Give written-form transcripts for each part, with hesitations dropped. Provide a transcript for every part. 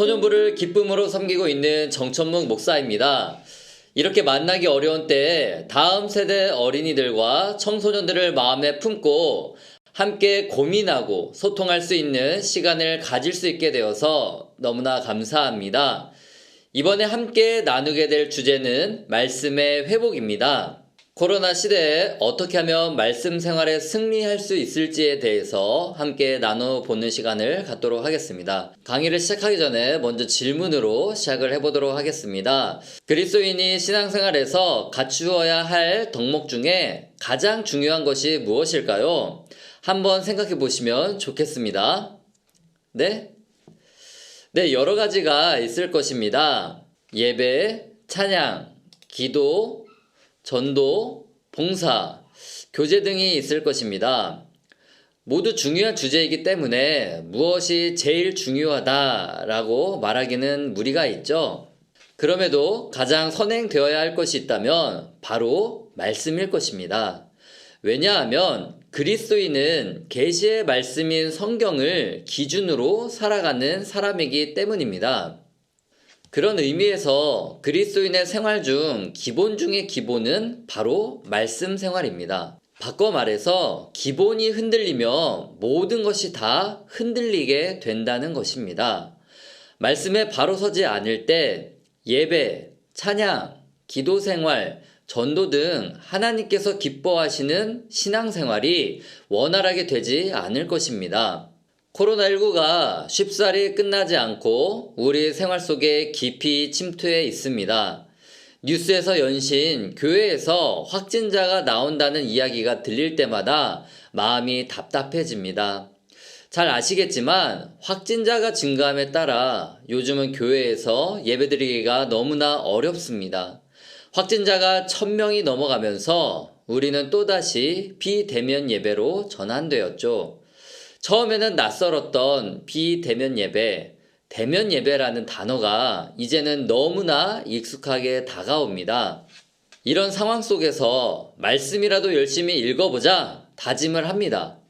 소년부를 기쁨으로 섬기고 있는 정천묵 목사입니다. 이렇게 만나기 어려운 때에 다음 세대 어린이들과 청소년들을 마음에 품고 함께 고민하고 소통할 수 있는 시간을 가질 수 있게 되어서 너무나 감사합니다. 이번에 함께 나누게 될 주제는 말씀의 회복입니다. 코로나 시대에 어떻게 하면 말씀 생활에 승리할 수 있을지에 대해서 함께 나눠보는 시간을 갖도록 하겠습니다. 강의를 시작하기 전에 먼저 질문으로 시작을 해보도록 하겠습니다. 그리스도인이 신앙생활에서 갖추어야 할 덕목 중에 가장 중요한 것이 무엇일까요? 한번 생각해 보시면 좋겠습니다. 네, 여러 가지가 있을 것입니다. 예배, 찬양, 기도, 전도, 봉사, 교제 등이 있을 것입니다. 모두 중요한 주제이기 때문에 무엇이 제일 중요하다라고 말하기는 무리가 있죠. 그럼에도 가장 선행되어야 할 것이 있다면 바로 말씀일 것입니다. 왜냐하면 그리스도인은 계시의 말씀인 성경을 기준으로 살아가는 사람이기 때문입니다. 그런 의미에서 그리스도인의 생활 중 기본 중의 기본은 바로 말씀 생활입니다. 바꿔 말해서 기본이 흔들리면 모든 것이 다 흔들리게 된다는 것입니다. 말씀에 바로 서지 않을 때 예배, 찬양, 기도 생활, 전도 등 하나님께서 기뻐하시는 신앙생활이 원활하게 되지 않을 것입니다. 코로나19가 쉽사리 끝나지 않고 우리 생활 속에 깊이 침투해 있습니다. 뉴스에서 연신 교회에서 확진자가 나온다는 이야기가 들릴 때마다 마음이 답답해집니다. 잘 아시겠지만 확진자가 증가함에 따라 요즘은 교회에서 예배드리기가 너무나 어렵습니다. 확진자가 1000명이 넘어가면서 우리는 또다시 비대면 예배로 전환되었죠. 처음에는 낯설었던 비대면 예배, 대면 예배라는 단어가 이제는 너무나 익숙하게 다가옵니다. 이런 상황 속에서 말씀이라도 열심히 읽어보자 다짐을 합니다.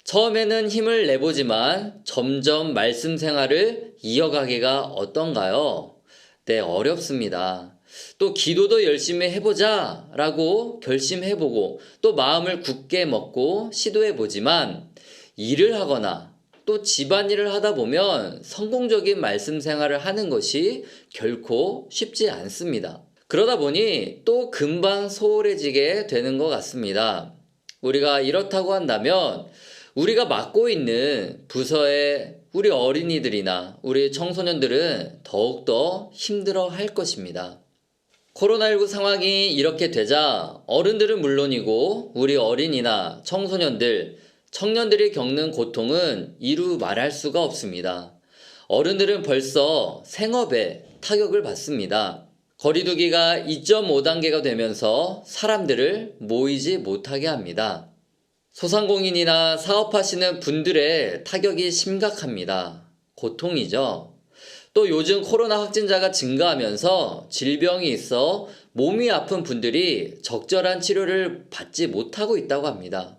처음에는 힘을 내보지만 점점 말씀 생활을 이어가기가 어떤가요? 네, 어렵습니다. 또 기도도 열심히 해보자 라고 결심해보고 또 마음을 굳게 먹고 시도해보지만 일을 하거나 또 집안일을 하다 보면 성공적인 말씀 생활을 하는 것이 결코 쉽지 않습니다. 그러다 보니 또 금방 소홀해지게 되는 것 같습니다. 우리가 이렇다고 한다면 우리가 맡고 있는 부서의 우리 어린이들이나 우리 청소년들은 더욱더 힘들어 할 것입니다. 코로나19 상황이 이렇게 되자 어른들은 물론이고 우리 어린이나 청소년들, 청년들이 겪는 고통은 이루 말할 수가 없습니다. 어른들은 벌써 생업에 타격을 받습니다. 거리두기가 2.5단계가 되면서 사람들을 모이지 못하게 합니다. 소상공인이나 사업하시는 분들의 타격이 심각합니다. 고통이죠. 또 요즘 코로나 확진자가 증가하면서 질병이 있어 몸이 아픈 분들이 적절한 치료를 받지 못하고 있다고 합니다.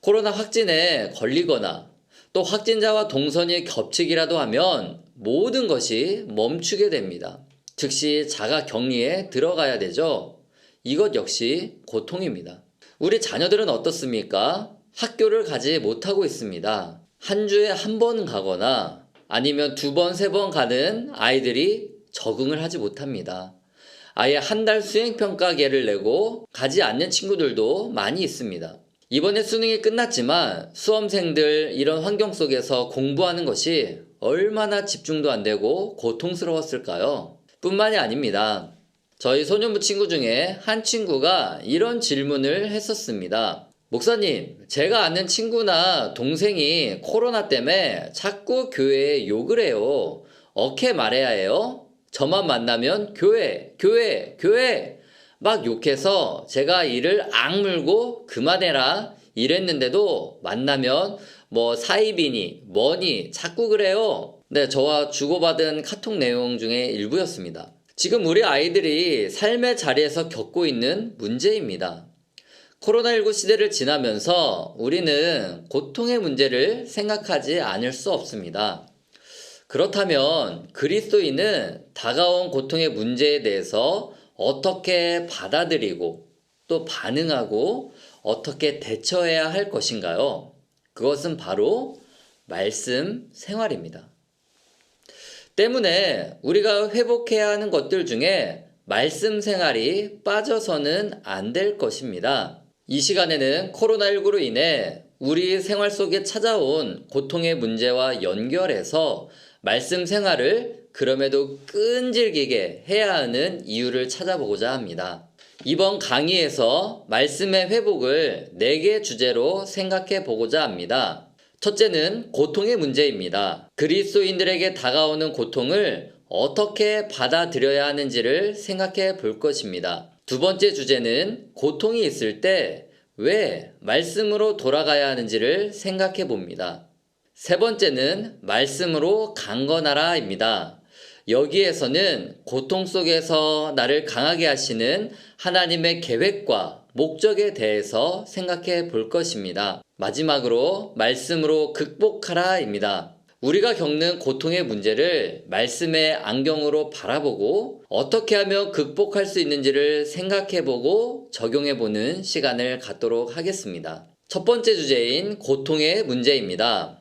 코로나 확진에 걸리거나 또 확진자와 동선이 겹치기라도 하면 모든 것이 멈추게 됩니다. 즉시 자가 격리에 들어가야 되죠. 이것 역시 고통입니다. 우리 자녀들은 어떻습니까? 학교를 가지 못하고 있습니다. 한 주에 한 번 가거나 아니면 2번, 3번 가는 아이들이 적응을 하지 못합니다. 아예 한 달 수행평가계를 내고 가지 않는 친구들도 많이 있습니다. 이번에 수능이 끝났지만 수험생들 이런 환경 속에서 공부하는 것이 얼마나 집중도 안 되고 고통스러웠을까요? 뿐만이 아닙니다. 저희 소년부 친구 중에 한 친구가 이런 질문을 했었습니다. 목사님, 제가 아는 친구나 동생이 코로나 때문에 자꾸 교회에 욕을 해요. 어떻게 말해야 해요? 저만 만나면 교회 막 욕해서 제가 이를 악물고 그만해라 이랬는데도 만나면 뭐 사이비니 뭐니 자꾸 그래요. 네, 저와 주고받은 카톡 내용 중에 일부였습니다. 지금 우리 아이들이 삶의 자리에서 겪고 있는 문제입니다. 코로나19 시대를 지나면서 우리는 고통의 문제를 생각하지 않을 수 없습니다. 그렇다면 그리스도인은 다가온 고통의 문제에 대해서 어떻게 받아들이고 또 반응하고 어떻게 대처해야 할 것인가요? 그것은 바로 말씀 생활입니다. 때문에 우리가 회복해야 하는 것들 중에 말씀 생활이 빠져서는 안 될 것입니다. 이 시간에는 코로나19로 인해 우리 생활 속에 찾아온 고통의 문제와 연결해서 말씀 생활을 그럼에도 끈질기게 해야 하는 이유를 찾아보고자 합니다. 이번 강의에서 말씀의 회복을 4개 주제로 생각해 보고자 합니다. 첫째는 고통의 문제입니다. 그리스도인들에게 다가오는 고통을 어떻게 받아들여야 하는지를 생각해 볼 것입니다. 두 번째 주제는 고통이 있을 때 왜 말씀으로 돌아가야 하는지를 생각해 봅니다. 세 번째는 말씀으로 강건하라입니다. 여기에서는 고통 속에서 나를 강하게 하시는 하나님의 계획과 목적에 대해서 생각해 볼 것입니다. 마지막으로 말씀으로 극복하라입니다. 우리가 겪는 고통의 문제를 말씀의 안경으로 바라보고 어떻게 하면 극복할 수 있는지를 생각해보고 적용해보는 시간을 갖도록 하겠습니다. 첫 번째 주제인 고통의 문제입니다.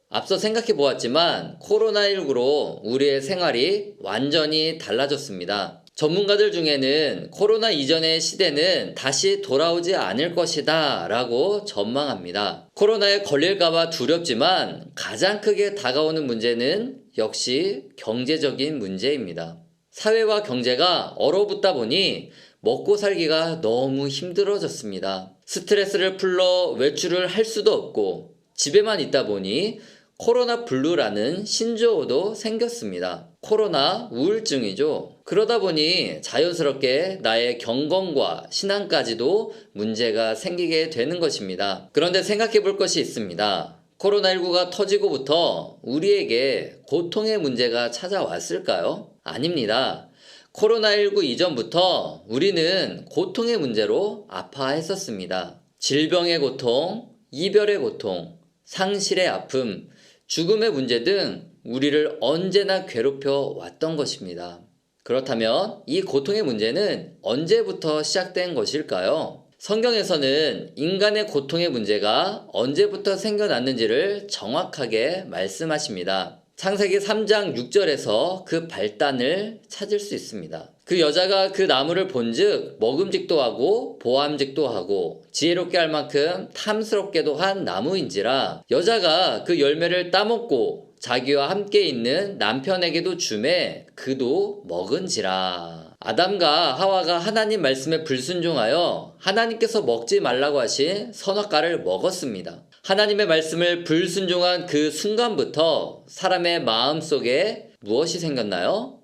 앞서 생각해 보았지만 코로나19로 우리의 생활이 완전히 달라졌습니다. 전문가들 중에는 코로나 이전의 시대는 다시 돌아오지 않을 것이다 라고 전망합니다. 코로나에 걸릴까봐 두렵지만 가장 크게 다가오는 문제는 역시 경제적인 문제입니다. 사회와 경제가 얼어붙다 보니 먹고 살기가 너무 힘들어졌습니다. 스트레스를 풀러 외출을 할 수도 없고 집에만 있다 보니 코로나 블루라는 신조어도 생겼습니다. 코로나 우울증이죠. 그러다 보니 자연스럽게 나의 경건과 신앙까지도 문제가 생기게 되는 것입니다. 그런데 생각해 볼 것이 있습니다. 코로나19가 터지고부터 우리에게 고통의 문제가 찾아왔을까요? 아닙니다. 코로나19 이전부터 우리는 고통의 문제로 아파했었습니다. 질병의 고통, 이별의 고통, 상실의 아픔, 죽음의 문제 등 우리를 언제나 괴롭혀 왔던 것입니다. 그렇다면 이 고통의 문제는 언제부터 시작된 것일까요? 성경에서는 인간의 고통의 문제가 언제부터 생겨났는지를 정확하게 말씀하십니다. 창세기 3장 6절에서 그 발단을 찾을 수 있습니다. 그 여자가 그 나무를 본즉 먹음직도 하고 보암직도 하고 지혜롭게 할 만큼 탐스럽게도 한 나무인지라 여자가 그 열매를 따먹고 자기와 함께 있는 남편에게도 주매 그도 먹은지라. 아담과 하와가 하나님 말씀에 불순종하여 하나님께서 먹지 말라고 하신 선악과를 먹었습니다. 하나님의 말씀을 불순종한 그 순간부터 사람의 마음속에 무엇이 생겼나요?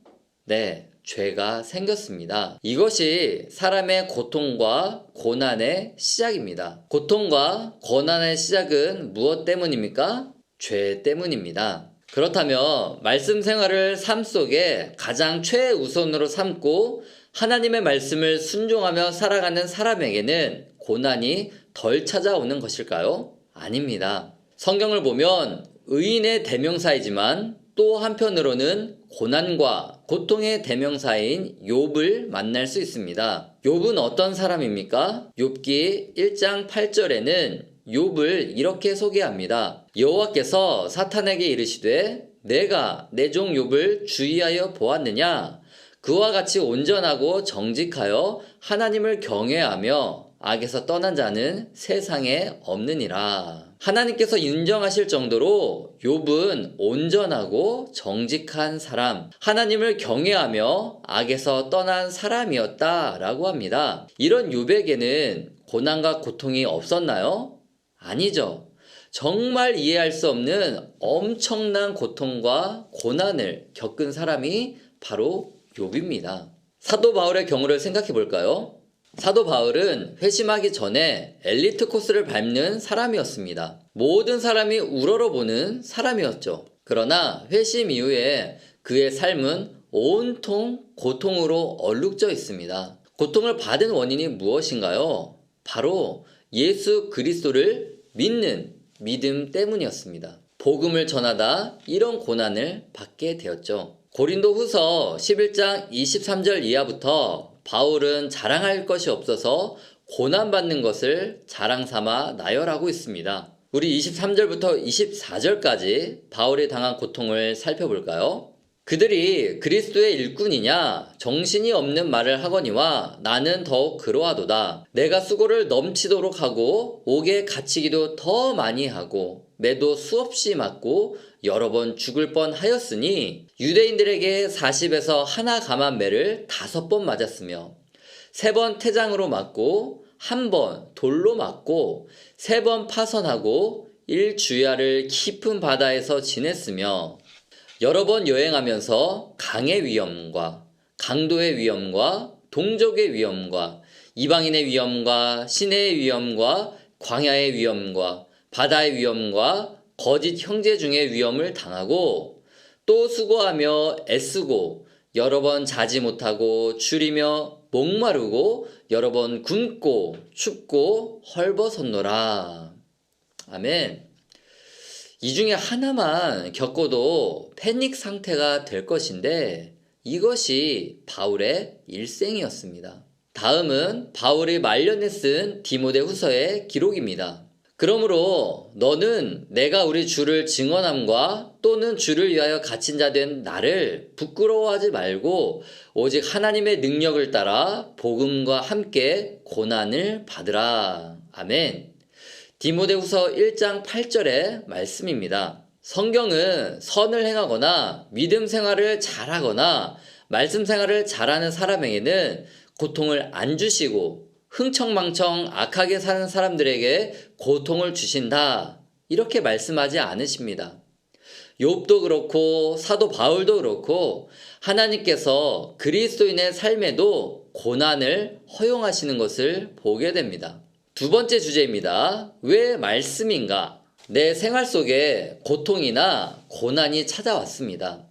네, 죄가 생겼습니다. 이것이 사람의 고통과 고난의 시작입니다. 고통과 고난의 시작은 무엇 때문입니까? 죄 때문입니다. 그렇다면 말씀 생활을 삶 속에 가장 최우선으로 삼고 하나님의 말씀을 순종하며 살아가는 사람에게는 고난이 덜 찾아오는 것일까요? 아닙니다. 성경을 보면 의인의 대명사이지만 또 한편으로는 고난과 고통의 대명사인 욥을 만날 수 있습니다. 욥은 어떤 사람입니까? 욥기 1장 8절에는 욥을 이렇게 소개합니다. 여호와께서 사탄에게 이르시되 내가 내 종 욥을 주의하여 보았느냐? 그와 같이 온전하고 정직하여 하나님을 경외하며 악에서 떠난 자는 세상에 없느니라. 하나님께서 인정하실 정도로 욥은 온전하고 정직한 사람, 하나님을 경외하며 악에서 떠난 사람이었다라고 합니다. 이런 욥에게는 고난과 고통이 없었나요? 아니죠. 정말 이해할 수 없는 엄청난 고통과 고난을 겪은 사람이 바로 욥입니다. 사도 바울의 경우를 생각해 볼까요? 사도 바울은 회심하기 전에 엘리트 코스를 밟는 사람이었습니다. 모든 사람이 우러러보는 사람이었죠. 그러나 회심 이후에 그의 삶은 온통 고통으로 얼룩져 있습니다. 고통을 받은 원인이 무엇인가요? 바로 예수 그리스도를 믿는 믿음 때문이었습니다. 복음을 전하다 이런 고난을 받게 되었죠. 고린도후서 11장 23절 이하부터 바울은 자랑할 것이 없어서 고난받는 것을 자랑 삼아 나열하고 있습니다. 우리 23절부터 24절까지 바울이 당한 고통을 살펴볼까요? 그들이 그리스도의 일꾼이냐 정신이 없는 말을 하거니와 나는 더욱 그러하도다. 내가 수고를 넘치도록 하고 옥에 갇히기도 더 많이 하고 매도 수없이 맞고 여러 번 죽을 뻔하였으니 유대인들에게 40에서 하나 감한 매를 5번 맞았으며 3번 태장으로 맞고 1번 돌로 맞고 3번 파선하고 1주야를 깊은 바다에서 지냈으며 여러 번 여행하면서 강의 위험과 강도의 위험과 동족의 위험과 이방인의 위험과 시내의 위험과 광야의 위험과 바다의 위험과 거짓 형제 중의 위험을 당하고 또 수고하며 애쓰고 여러 번 자지 못하고 줄이며 목마르고 여러 번 굶고 춥고 헐벗었노라. 아멘. 이 중에 하나만 겪어도 패닉 상태가 될 것인데 이것이 바울의 일생이었습니다. 다음은 바울이 말년에 쓴 디모데후서의 기록입니다. 그러므로 너는 내가 우리 주를 증언함과 또는 주를 위하여 갇힌 자 된 나를 부끄러워하지 말고 오직 하나님의 능력을 따라 복음과 함께 고난을 받으라. 아멘. 디모데후서 1장 8절의 말씀입니다. 성경은 선을 행하거나 믿음 생활을 잘하거나 말씀 생활을 잘하는 사람에게는 고통을 안 주시고 흥청망청 악하게 사는 사람들에게 고통을 주신다. 이렇게 말씀하지 않으십니다. 욥도 그렇고 사도 바울도 그렇고 하나님께서 그리스도인의 삶에도 고난을 허용하시는 것을 보게 됩니다. 두 번째 주제입니다. 왜 말씀인가? 내 생활 속에 고통이나 고난이 찾아왔습니다.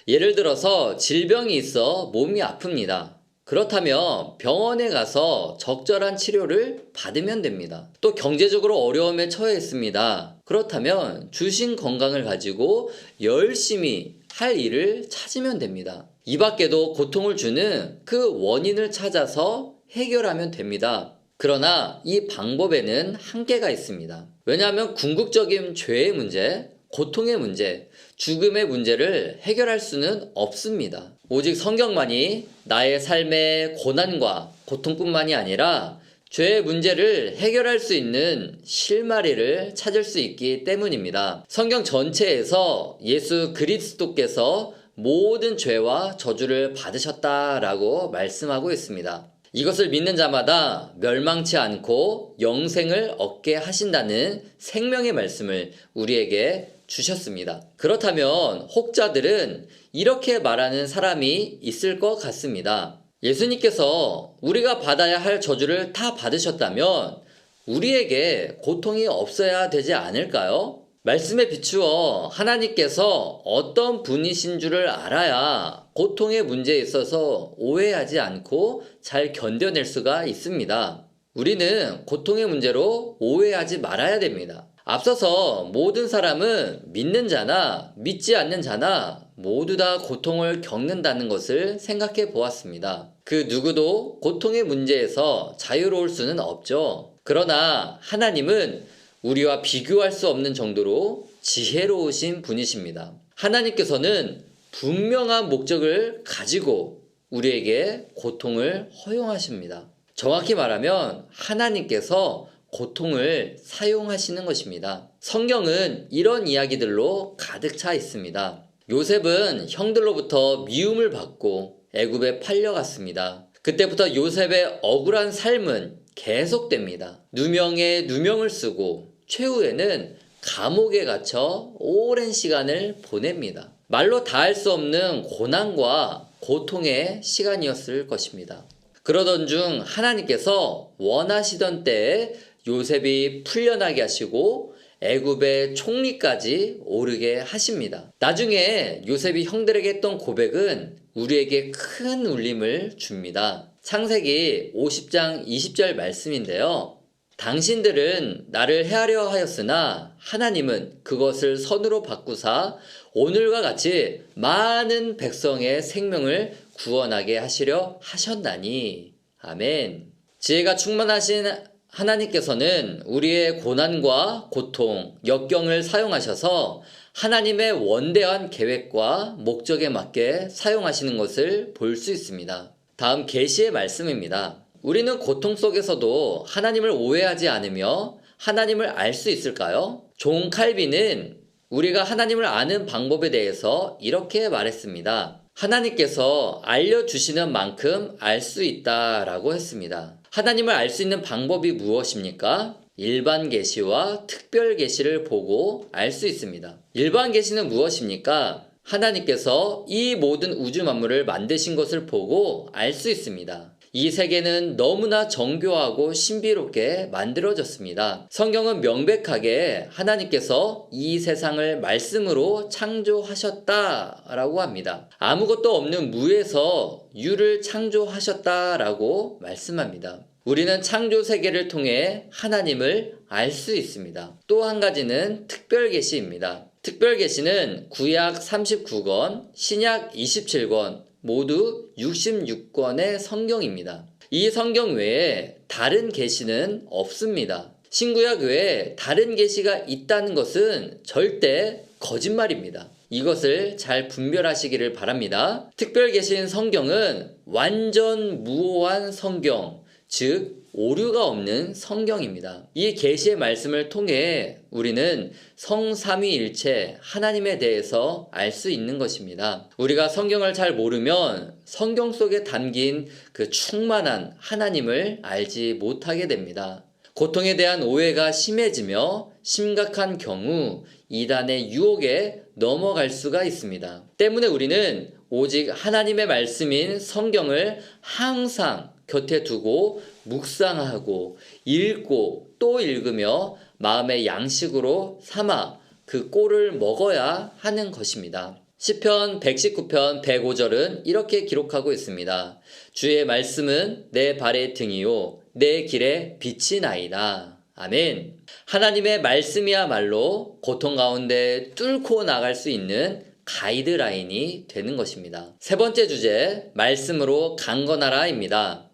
예를 들어서 질병이 있어 몸이 아픕니다. 그렇다면 병원에 가서 적절한 치료를 받으면 됩니다. 또 경제적으로 어려움에 처해 있습니다. 그렇다면 주신 건강을 가지고 열심히 할 일을 찾으면 됩니다. 이 밖에도 고통을 주는 그 원인을 찾아서 해결하면 됩니다. 그러나 이 방법에는 한계가 있습니다. 왜냐하면 궁극적인 죄의 문제, 고통의 문제, 죽음의 문제를 해결할 수는 없습니다. 오직 성경만이 나의 삶의 고난과 고통뿐만이 아니라 죄의 문제를 해결할 수 있는 실마리를 찾을 수 있기 때문입니다. 성경 전체에서 예수 그리스도께서 모든 죄와 저주를 받으셨다라고 말씀하고 있습니다. 이것을 믿는 자마다 멸망치 않고 영생을 얻게 하신다는 생명의 말씀을 우리에게 주셨습니다. 그렇다면 혹자들은 이렇게 말하는 사람이 있을 것 같습니다. 예수님께서 우리가 받아야 할 저주를 다 받으셨다면 우리에게 고통이 없어야 되지 않을까요? 말씀에 비추어 하나님께서 어떤 분이신 줄을 알아야 고통의 문제에 있어서 오해하지 않고 잘 견뎌낼 수가 있습니다. 우리는 고통의 문제로 오해하지 말아야 됩니다. 앞서서 모든 사람은 믿는 자나 믿지 않는 자나 모두 다 고통을 겪는다는 것을 생각해 보았습니다. 그 누구도 고통의 문제에서 자유로울 수는 없죠. 그러나 하나님은 우리와 비교할 수 없는 정도로 지혜로우신 분이십니다. 하나님께서는 분명한 목적을 가지고 우리에게 고통을 허용하십니다. 정확히 말하면 하나님께서 고통을 사용하시는 것입니다. 성경은 이런 이야기들로 가득 차 있습니다. 요셉은 형들로부터 미움을 받고 애굽에 팔려갔습니다. 그때부터 요셉의 억울한 삶은 계속됩니다. 누명에 누명을 쓰고 최후에는 감옥에 갇혀 오랜 시간을 보냅니다. 말로 다할 수 없는 고난과 고통의 시간이었을 것입니다. 그러던 중 하나님께서 원하시던 때에 요셉이 풀려나게 하시고 애굽의 총리까지 오르게 하십니다. 나중에 요셉이 형들에게 했던 고백은 우리에게 큰 울림을 줍니다. 창세기 50장 20절 말씀인데요. 당신들은 나를 해하려 하였으나 하나님은 그것을 선으로 바꾸사 오늘과 같이 많은 백성의 생명을 구원하게 하시려 하셨나니. 아멘. 지혜가 충만하신 하나님께서는 우리의 고난과 고통, 역경을 사용하셔서 하나님의 원대한 계획과 목적에 맞게 사용하시는 것을 볼 수 있습니다. 다음 계시의 말씀입니다. 우리는 고통 속에서도 하나님을 오해하지 않으며 하나님을 알 수 있을까요? 존 칼빈은 우리가 하나님을 아는 방법에 대해서 이렇게 말했습니다. 하나님께서 알려주시는 만큼 알 수 있다라고 했습니다. 하나님을 알 수 있는 방법이 무엇입니까? 일반 계시와 특별 계시를 보고 알 수 있습니다. 일반 계시는 무엇입니까? 하나님께서 이 모든 우주 만물을 만드신 것을 보고 알 수 있습니다. 이 세계는 너무나 정교하고 신비롭게 만들어졌습니다. 성경은 명백하게 하나님께서 이 세상을 말씀으로 창조하셨다라고 합니다. 아무것도 없는 무에서 유를 창조하셨다라고 말씀합니다. 우리는 창조 세계를 통해 하나님을 알 수 있습니다. 또 한 가지는 특별 계시입니다. 특별 계시는 구약 39권, 신약 27권, 모두 66권의 성경입니다. 이 성경 외에 다른 계시는 없습니다. 신구약 외에 다른 계시가 있다는 것은 절대 거짓말입니다. 이것을 잘 분별하시기를 바랍니다. 특별 계시인 성경은 완전 무오한 성경, 즉 오류가 없는 성경입니다. 이 계시의 말씀을 통해 우리는 성삼위일체 하나님에 대해서 알 수 있는 것입니다. 우리가 성경을 잘 모르면 성경 속에 담긴 그 충만한 하나님을 알지 못하게 됩니다. 고통에 대한 오해가 심해지며 심각한 경우 이단의 유혹에 넘어갈 수가 있습니다. 때문에 우리는 오직 하나님의 말씀인 성경을 항상 곁에 두고 묵상하고 읽고 또 읽으며 마음의 양식으로 삼아 그 꼴을 먹어야 하는 것입니다. 시편 119편 105절은 이렇게 기록하고 있습니다. 주의 말씀은 내 발의 등이요 내 길에 빛이 나이다. 아멘. 하나님의 말씀이야말로 고통 가운데 뚫고 나갈 수 있는 가이드라인이 되는 것입니다. 세 번째 주제, 말씀으로 강건하라입니다.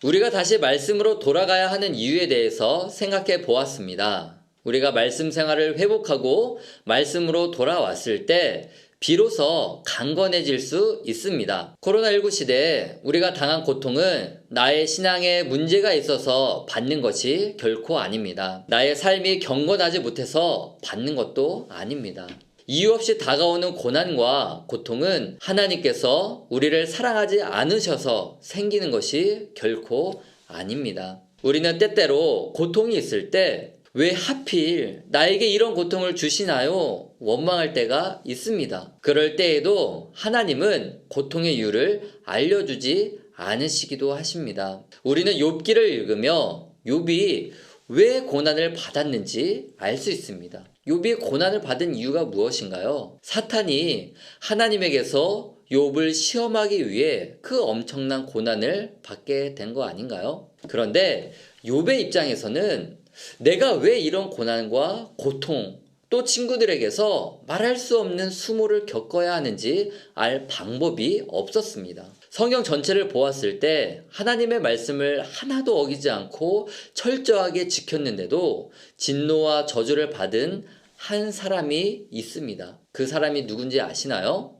우리가 다시 말씀으로 돌아가야 하는 이유에 대해서 생각해 보았습니다. 우리가 말씀 생활을 회복하고 말씀으로 돌아왔을 때 비로소 강건해질 수 있습니다. 코로나19 시대에 우리가 당한 고통은 나의 신앙에 문제가 있어서 받는 것이 결코 아닙니다. 나의 삶이 경건하지 못해서 받는 것도 아닙니다. 이유 없이 다가오는 고난과 고통은 하나님께서 우리를 사랑하지 않으셔서 생기는 것이 결코 아닙니다. 우리는 때때로 고통이 있을 때 왜 하필 나에게 이런 고통을 주시나요? 원망할 때가 있습니다. 그럴 때에도 하나님은 고통의 이유를 알려주지 않으시기도 하십니다. 우리는 욥기를 읽으며 욥이 왜 고난을 받았는지 알 수 있습니다. 욥이 고난을 받은 이유가 무엇인가요? 사탄이 하나님에게서 욥을 시험하기 위해 그 엄청난 고난을 받게 된 거 아닌가요? 그런데 욥의 입장에서는 내가 왜 이런 고난과 고통, 또 친구들에게서 말할 수 없는 수모를 겪어야 하는지 알 방법이 없었습니다. 성경 전체를 보았을 때 하나님의 말씀을 하나도 어기지 않고 철저하게 지켰는데도 진노와 저주를 받은 한 사람이 있습니다. 그 사람이 누군지 아시나요?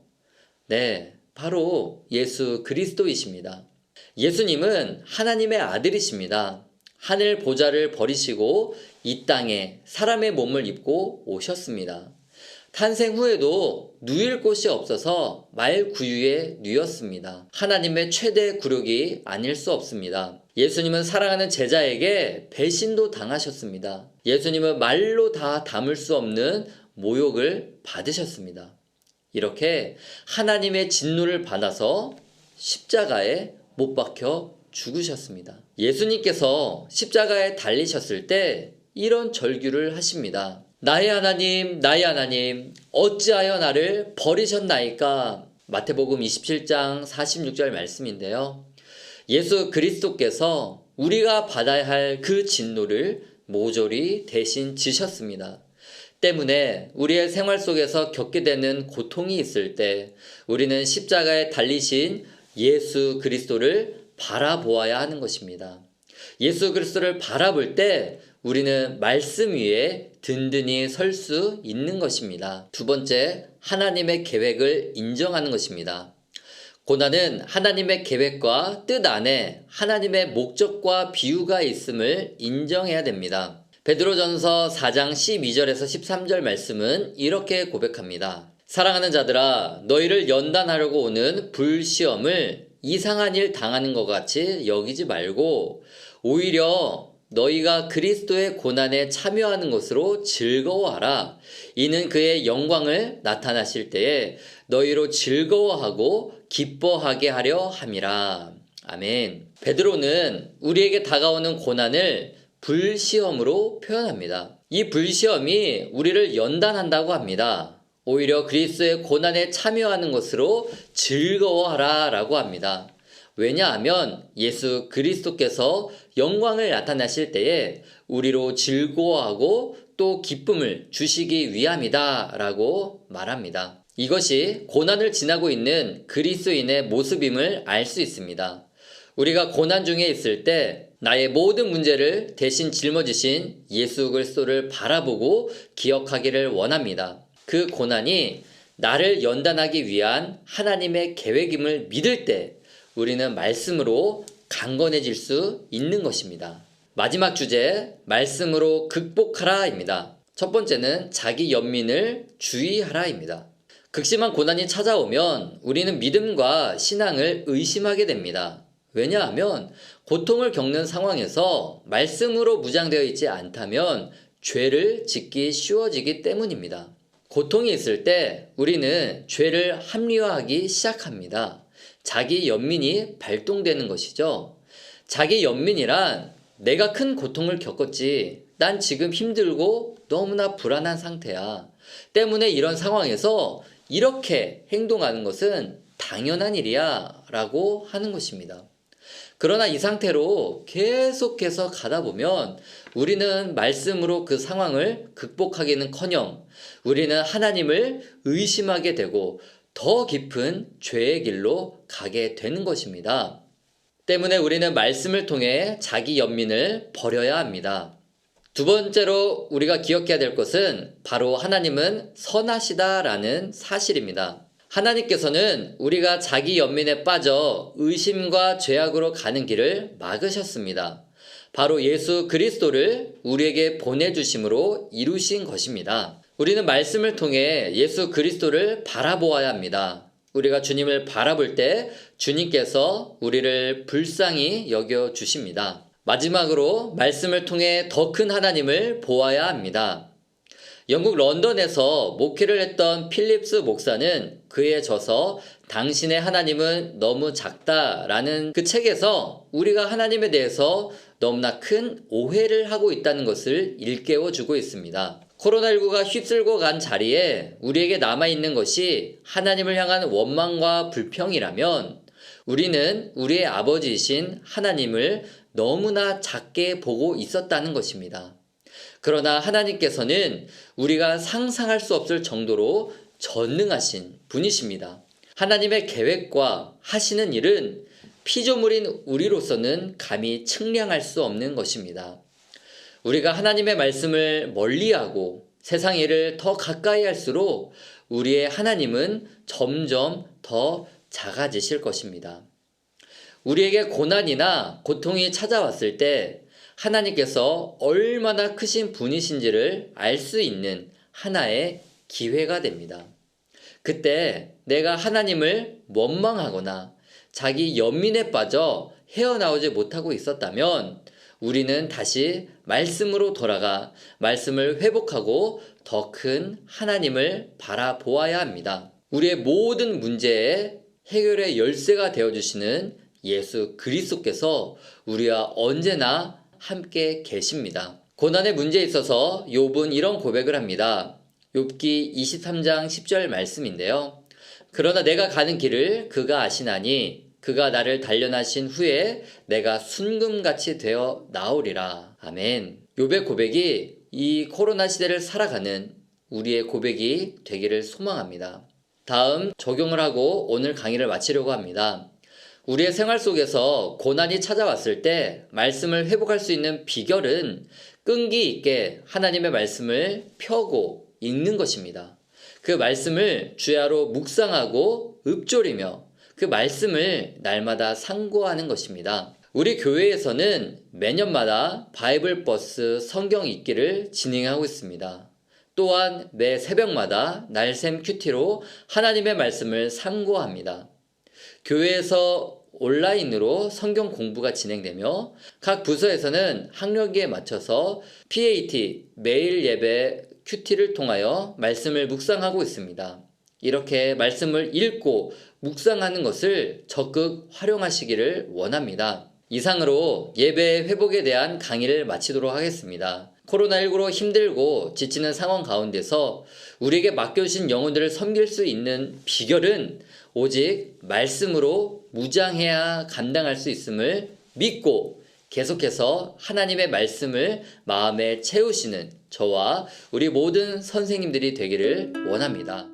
네, 바로 예수 그리스도이십니다. 예수님은 하나님의 아들이십니다. 하늘 보좌를 버리시고 이 땅에 사람의 몸을 입고 오셨습니다. 탄생 후에도 누일 곳이 없어서 말구유에 누였습니다. 하나님의 최대 굴욕이 아닐 수 없습니다. 예수님은 사랑하는 제자에게 배신도 당하셨습니다. 예수님은 말로 다 담을 수 없는 모욕을 받으셨습니다. 이렇게 하나님의 진노를 받아서 십자가에 못 박혀 죽으셨습니다. 예수님께서 십자가에 달리셨을 때 이런 절규를 하십니다. 나의 하나님, 어찌하여 나를 버리셨나이까? 마태복음 27장 46절 말씀인데요. 예수 그리스도께서 우리가 받아야 할 그 진노를 모조리 대신 지셨습니다. 때문에 우리의 생활 속에서 겪게 되는 고통이 있을 때 우리는 십자가에 달리신 예수 그리스도를 바라보아야 하는 것입니다. 예수 그리스도를 바라볼 때 우리는 말씀 위에 든든히 설 수 있는 것입니다. 두 번째, 하나님의 계획을 인정하는 것입니다. 고난은 하나님의 계획과 뜻 안에 하나님의 목적과 비유가 있음을 인정해야 됩니다. 베드로전서 4장 12절에서 13절 말씀은 이렇게 고백합니다. 사랑하는 자들아, 너희를 연단하려고 오는 불시험을 이상한 일 당하는 것 같이 여기지 말고 오히려 너희가 그리스도의 고난에 참여하는 것으로 즐거워하라. 이는 그의 영광을 나타나실 때에 너희로 즐거워하고 기뻐하게 하려 함이라. 아멘. 베드로는 우리에게 다가오는 고난을 불시험으로 표현합니다. 이 불시험이 우리를 연단한다고 합니다. 오히려 그리스도의 고난에 참여하는 것으로 즐거워하라 라고 합니다. 왜냐하면 예수 그리스도께서 영광을 나타나실 때에 우리로 즐거워하고 또 기쁨을 주시기 위함이다 라고 말합니다. 이것이 고난을 지나고 있는 그리스도인의 모습임을 알 수 있습니다. 우리가 고난 중에 있을 때 나의 모든 문제를 대신 짊어지신 예수 그리스도를 바라보고 기억하기를 원합니다. 그 고난이 나를 연단하기 위한 하나님의 계획임을 믿을 때 우리는 말씀으로 강건해질 수 있는 것입니다. 마지막 주제, 말씀으로 극복하라입니다. 첫 번째는 자기 연민을 주의하라입니다. 극심한 고난이 찾아오면 우리는 믿음과 신앙을 의심하게 됩니다. 왜냐하면 고통을 겪는 상황에서 말씀으로 무장되어 있지 않다면 죄를 짓기 쉬워지기 때문입니다. 고통이 있을 때 우리는 죄를 합리화하기 시작합니다. 자기 연민이 발동되는 것이죠. 자기 연민이란 내가 큰 고통을 겪었지. 난 지금 힘들고 너무나 불안한 상태야. 때문에 이런 상황에서 이렇게 행동하는 것은 당연한 일이야 라고 하는 것입니다. 그러나 이 상태로 계속해서 가다 보면 우리는 말씀으로 그 상황을 극복하기는커녕 우리는 하나님을 의심하게 되고 더 깊은 죄의 길로 가게 되는 것입니다. 때문에 우리는 말씀을 통해 자기 연민을 버려야 합니다. 두 번째로 우리가 기억해야 될 것은 바로 하나님은 선하시다라는 사실입니다. 하나님께서는 우리가 자기 연민에 빠져 의심과 죄악으로 가는 길을 막으셨습니다. 바로 예수 그리스도를 우리에게 보내주심으로 이루신 것입니다. 우리는 말씀을 통해 예수 그리스도를 바라보아야 합니다. 우리가 주님을 바라볼 때 주님께서 우리를 불쌍히 여겨주십니다. 마지막으로 말씀을 통해 더 큰 하나님을 보아야 합니다. 영국 런던에서 목회를 했던 필립스 목사는 그에 져서 당신의 하나님은 너무 작다라는 그 책에서 우리가 하나님에 대해서 너무나 큰 오해를 하고 있다는 것을 일깨워주고 있습니다. 코로나19가 휩쓸고 간 자리에 우리에게 남아있는 것이 하나님을 향한 원망과 불평이라면 우리는 우리의 아버지이신 하나님을 너무나 작게 보고 있었다는 것입니다. 그러나 하나님께서는 우리가 상상할 수 없을 정도로 전능하신 분이십니다. 하나님의 계획과 하시는 일은 피조물인 우리로서는 감히 측량할 수 없는 것입니다. 우리가 하나님의 말씀을 멀리하고 세상 일을 더 가까이 할수록 우리의 하나님은 점점 더 작아지실 것입니다. 우리에게 고난이나 고통이 찾아왔을 때 하나님께서 얼마나 크신 분이신지를 알 수 있는 하나의 기회가 됩니다. 그때 내가 하나님을 원망하거나 자기 연민에 빠져 헤어나오지 못하고 있었다면 우리는 다시 말씀으로 돌아가 말씀을 회복하고 더 큰 하나님을 바라보아야 합니다. 우리의 모든 문제의 해결의 열쇠가 되어주시는 예수 그리스도께서 우리와 언제나 함께 계십니다. 고난의 문제에 있어서 욥은 이런 고백을 합니다. 욥기 23장 10절 말씀인데요. 그러나 내가 가는 길을 그가 아시나니 그가 나를 단련하신 후에 내가 순금같이 되어 나오리라. 아멘. 욥의 고백이 이 코로나 시대를 살아가는 우리의 고백이 되기를 소망합니다. 다음 적용을 하고 오늘 강의를 마치려고 합니다. 우리의 생활 속에서 고난이 찾아왔을 때 말씀을 회복할 수 있는 비결은 끈기 있게 하나님의 말씀을 펴고 읽는 것입니다. 그 말씀을 주야로 묵상하고 읊조리며 그 말씀을 날마다 상고하는 것입니다. 우리 교회에서는 매년마다 바이블 버스 성경 읽기를 진행하고 있습니다. 또한 매 새벽마다 날샘 큐티로 하나님의 말씀을 상고합니다. 교회에서 온라인으로 성경 공부가 진행되며 각 부서에서는 학력기에 맞춰서 PAT 매일 예배 큐티를 통하여 말씀을 묵상하고 있습니다. 이렇게 말씀을 읽고 묵상하는 것을 적극 활용하시기를 원합니다. 이상으로 예배 회복에 대한 강의를 마치도록 하겠습니다. 코로나19로 힘들고 지치는 상황 가운데서 우리에게 맡겨주신 영혼들을 섬길 수 있는 비결은 오직 말씀으로 무장해야 감당할 수 있음을 믿고 계속해서 하나님의 말씀을 마음에 채우시는 저와 우리 모든 선생님들이 되기를 원합니다.